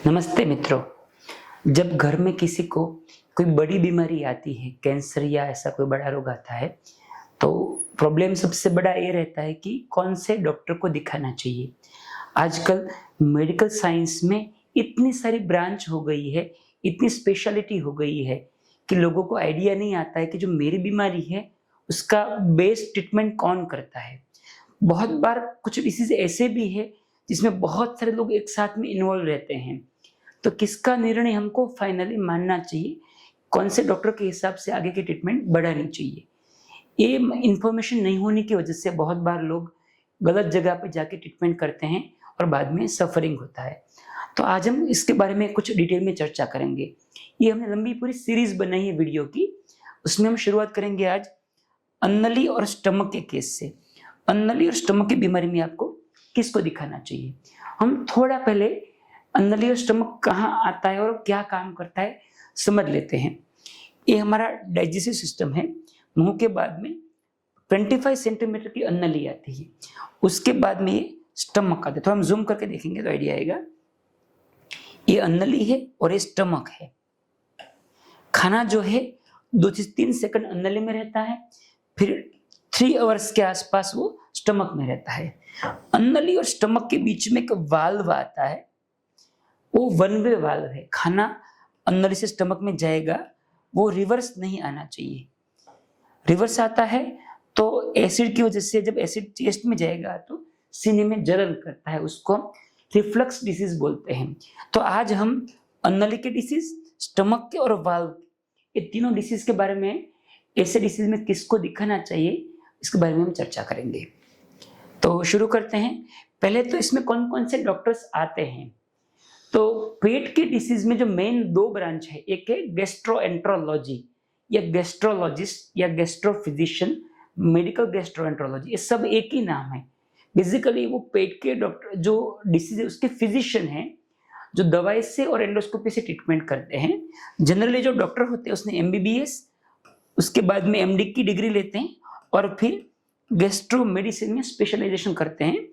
नमस्ते मित्रों। जब घर में किसी को कोई बड़ी बीमारी आती है, कैंसर या ऐसा कोई बड़ा रोग आता है, तो प्रॉब्लम सबसे बड़ा ये रहता है कि कौन से डॉक्टर को दिखाना चाहिए। आजकल मेडिकल साइंस में इतनी सारी ब्रांच हो गई है, इतनी स्पेशलिटी हो गई है कि लोगों को आइडिया नहीं आता है कि जो मेरी बीमारी है उसका बेस्ट ट्रीटमेंट कौन करता है। बहुत बार कुछ डिसीज ऐसे भी है जिसमें बहुत सारे लोग एक साथ में इन्वॉल्व रहते हैं, तो किसका निर्णय हमको फाइनली मानना चाहिए, कौन से डॉक्टर के हिसाब से आगे की ट्रीटमेंट बढ़ानी चाहिए। ये इंफॉर्मेशन नहीं होने की वजह से बहुत बार लोग गलत जगह पे जाके ट्रीटमेंट करते हैं और बाद में सफरिंग होता है। तो आज हम इसके बारे में कुछ डिटेल में चर्चा करेंगे। ये हमने लंबी पूरी सीरीज बनाई है वीडियो की, उसमें हम शुरुआत करेंगे आज अन्नली और स्टमक के केस से। अन्नली और स्टमक की बीमारी में आपको किसको दिखाना चाहिए। हम थोड़ा पहले अन्नली और स्टमक कहाँ आता है और क्या काम करता है समझ लेते हैं। ये हमारा डाइजेस्टिव सिस्टम है। मुंह के बाद में 25 सेंटीमीटर की अन्नली आती है, उसके बाद में ये स्टमक आता है। तो हम जूम करके देखेंगे तो आइडिया आएगा। ये अन्नली है और ये स्टमक है। खाना जो है 2 से 3 सेकंड अन्नली में रहता है, फिर 3 आवर्स के आसपास वो स्टमक में रहता है। अन्नली और स्टमक के बीच में एक वाल्व आता है, वो वन वे वाल्व है। खाना अन्नली से स्टमक में जाएगा, वो रिवर्स नहीं आना चाहिए। रिवर्स आता है तो एसिड की वजह से, जब एसिड चेस्ट में जाएगा तो सीने में जलन करता है, उसको हम रिफ्लक्स डिसीज बोलते हैं। तो आज हम अन्नली के डिसीज, स्टमक के और वाल्व, ये तीनों डिसीज के बारे में, ऐसे डिसीज में किसको दिखाना चाहिए, इसके बारे में हम चर्चा करेंगे। तो शुरू करते हैं। पहले तो इसमें कौन कौन से डॉक्टर्स आते हैं। तो पेट के डिसीज में जो मेन 2 ब्रांच है, एक है गैस्ट्रोएंट्रोलॉजी या गैस्ट्रोलॉजिस्ट या गैस्ट्रोफिजिशियन, मेडिकल गैस्ट्रोएंट्रोलॉजी, ये सब एक ही नाम है। बेसिकली वो पेट के डॉक्टर जो डिसीज है उसके फिजिशियन हैं, जो दवाई से और एंडोस्कोपी से ट्रीटमेंट करते हैं। जनरली जो डॉक्टर होते हैं उसने MBBS, उसके बाद में MD की डिग्री लेते हैं और फिर गैस्ट्रो मेडिसिन में स्पेशलाइजेशन करते हैं।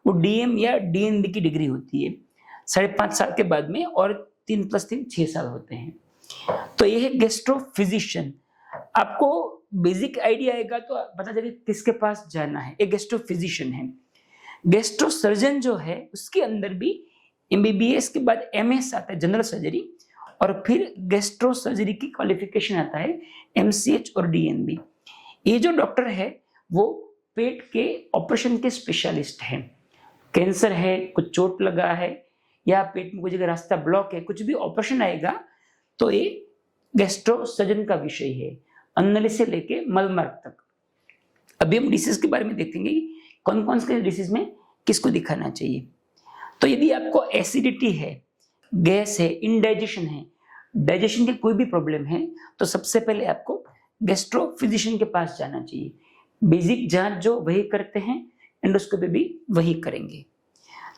वो DM या DNB की डिग्री होती है 5.5 साल के बाद में, और 3 + 3 6 साल होते हैं। तो ये है गैस्ट्रो फिजिशियन। आपको बेसिक आइडिया आएगा तो पता चले किसके पास जाना है। एक गैस्ट्रो फिजिशियन है। गैस्ट्रो सर्जन जो है उसके अंदर भी MBBS के बाद MS आता है, जनरल सर्जरी, और फिर गैस्ट्रो सर्जरी की क्वालिफिकेशन आता है MCH और DNB। ये जो डॉक्टर है वो पेट के ऑपरेशन के स्पेशलिस्ट हैं। कैंसर है, कुछ चोट लगा है या पेट में कोई जगह रास्ता ब्लॉक है, कुछ भी ऑपरेशन आएगा तो ये गैस्ट्रो सर्जन का विषय है, अन्नली से लेके मलमार्ग तक। अभी हम डिसीज के बारे में देखेंगे कौन कौन से डिसीज में किसको दिखाना चाहिए। तो यदि आपको एसिडिटी है, गैस है, इनडाइजेशन है, डाइजेशन की कोई भी प्रॉब्लम है, तो सबसे पहले आपको गैस्ट्रो फिजिशियन के पास जाना चाहिए। बेसिक जांच जो वही करते हैं, एंडोस्कोपी भी वही करेंगे।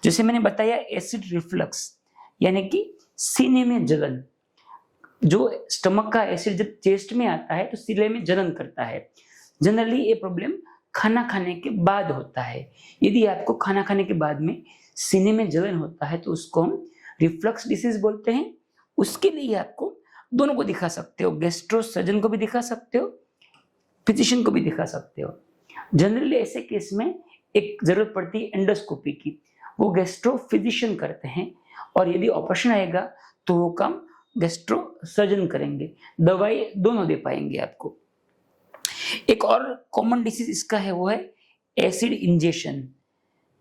जैसे मैंने बताया, एसिड रिफ्लक्स यानी कि सीने में जलन। जो स्टमक का एसिड जब चेस्ट में आता है तो सीने में जलन करता है। जनरली ये प्रॉब्लम खाना खाने के बाद होता है। यदि आपको खाना खाने के बाद में सीने में जलन होता है तो उसको हम रिफ्लक्स डिसीज बोलते हैं। उसके लिए आपको दोनों को दिखा सकते हो, गैस्ट्रो सर्जन को भी दिखा सकते हो, फिजिशियन को भी दिखा सकते हो। जनरली ऐसे केस में एक जरूरत पड़ती है एंडोस्कोपी की, वो गैस्ट्रो फिजिशियन करते हैं, और यदि ऑपरेशन आएगा तो वो काम गैस्ट्रो सर्जन करेंगे। दवाई दोनों दे पाएंगे आपको। एक और कॉमन डिसीज इसका है, वो है एसिड इंजेक्शन।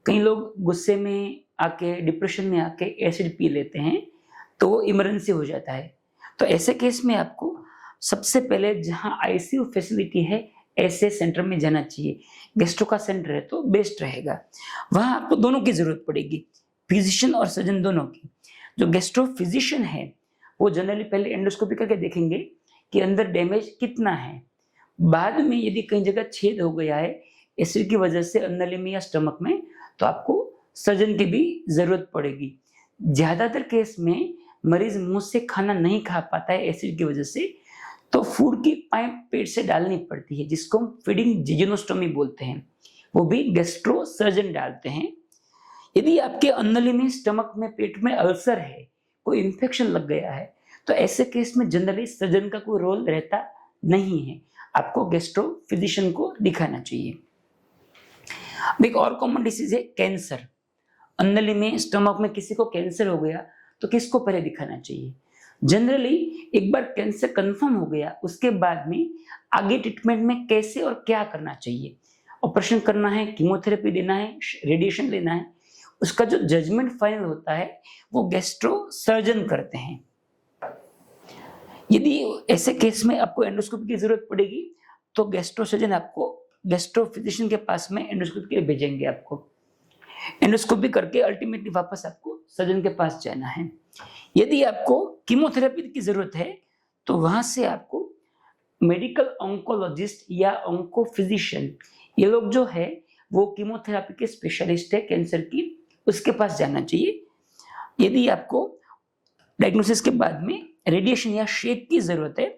कई लोग गुस्से में आके, डिप्रेशन में आके एसिड पी लेते हैं तो वो इमरजेंसी हो जाता है। तो ऐसे केस में आपको सबसे पहले जहां ICU फैसिलिटी है ऐसे सेंटर में जाना चाहिए। गैस्ट्रो का सेंटर है तो बेस्ट रहेगा। वहां आपको दोनों की जरूरत पड़ेगी, फिजिशियन और सर्जन दोनों की। जो गैस्ट्रो फिजिशियन है वो जनरली पहले एंडोस्कोपी करके देखेंगे कि अंदर डैमेज कितना है। बाद में यदि कहीं जगह छेद हो गया है एसिड की वजह से अन्नली में या स्टमक में, तो आपको सर्जन की भी जरूरत पड़ेगी। ज्यादातर केस में मरीज मुंह से खाना नहीं खा पाता है एसिड की वजह से, तो फूड की पाइप पेट से डालनी पड़ती है, जिसको हम फीडिंग जिजोनोस्टोमी बोलते हैं। वो भी गैस्ट्रो सर्जन डालते हैं। यदि आपके अन्नली में, स्टमक में, पेट में अल्सर है, कोई इन्फेक्शन लग गया है, तो ऐसे केस में जनरली सर्जन का कोई रोल रहता नहीं है, आपको गैस्ट्रो फिजिशियन को दिखाना चाहिए। अब एक और कॉमन डिसीज है कैंसर। अन्नली में, स्टमक में किसी को कैंसर हो गया तो किसको पहले दिखाना चाहिए? जनरली एक बार कैंसर कंफर्म हो गया उसके बाद में आगे ट्रीटमेंट में कैसे और क्या करना चाहिए, ऑपरेशन करना है, कीमोथेरेपी देना है, रेडिएशन लेना है, उसका जो जजमेंट फाइनल होता है वो गैस्ट्रो सर्जन करते हैं। यदि ऐसे केस में आपको एंडोस्कोपी की जरूरत पड़ेगी तो गैस्ट्रो सर्जन आपको गैस्ट्रो फिजिशियन के पास में एंडोस्कोपी के लिए भेजेंगे। आपको एंडोस्कोपी करके अल्टीमेटली वापस आपको सर्जन के पास जाना है। यदि आपको कीमोथेरेपी की जरूरत है तो वहां से आपको मेडिकल ऑन्कोलॉजिस्ट या ऑन्को फिजिशियन, ये लोग जो है वो कीमोथेरेपी के स्पेशलिस्ट है कैंसर की, उसके पास जाना चाहिए। यदि आपको डायग्नोसिस के बाद में रेडिएशन या शेक की जरूरत है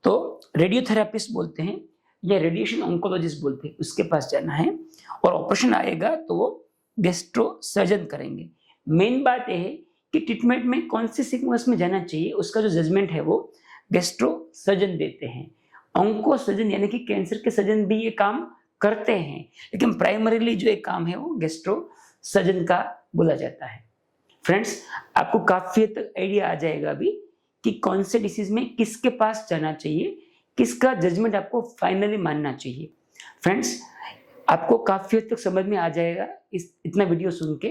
तो रेडियोथेरापिस्ट बोलते हैं या रेडिएशन ऑन्कोलॉजिस्ट बोलते हैं, उसके पास जाना है। और ऑपरेशन आएगा तो वो गैस्ट्रो सर्जन करेंगे। मेन बात यह है कि ट्रीटमेंट में कौन सी सीक्वेंस में जाना चाहिए उसका जो जजमेंट है वो गैस्ट्रो सर्जन देते हैं। ऑन्को सर्जन यानी कि कैंसर के सर्जन भी ये काम करते हैं, लेकिन प्राइमरीली जो एक काम है वो गैस्ट्रो सर्जन का बोला जाता है। फ्रेंड्स, आपको काफी हद तक आइडिया आ जाएगा अभी कि कौन से डिसीज में किसके पास जाना चाहिए, किसका जजमेंट आपको फाइनली मानना चाहिए। फ्रेंड्स, आपको काफी हद तक समझ में आ जाएगा इतना वीडियो सुन के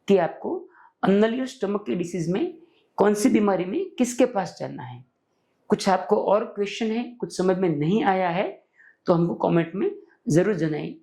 कि आपको अन्नली और स्टमक के डिसीज में कौन सी बीमारी में किसके पास जाना है। कुछ आपको और क्वेश्चन है, कुछ समझ में नहीं आया है तो हमको कमेंट में जरूर जनाइए।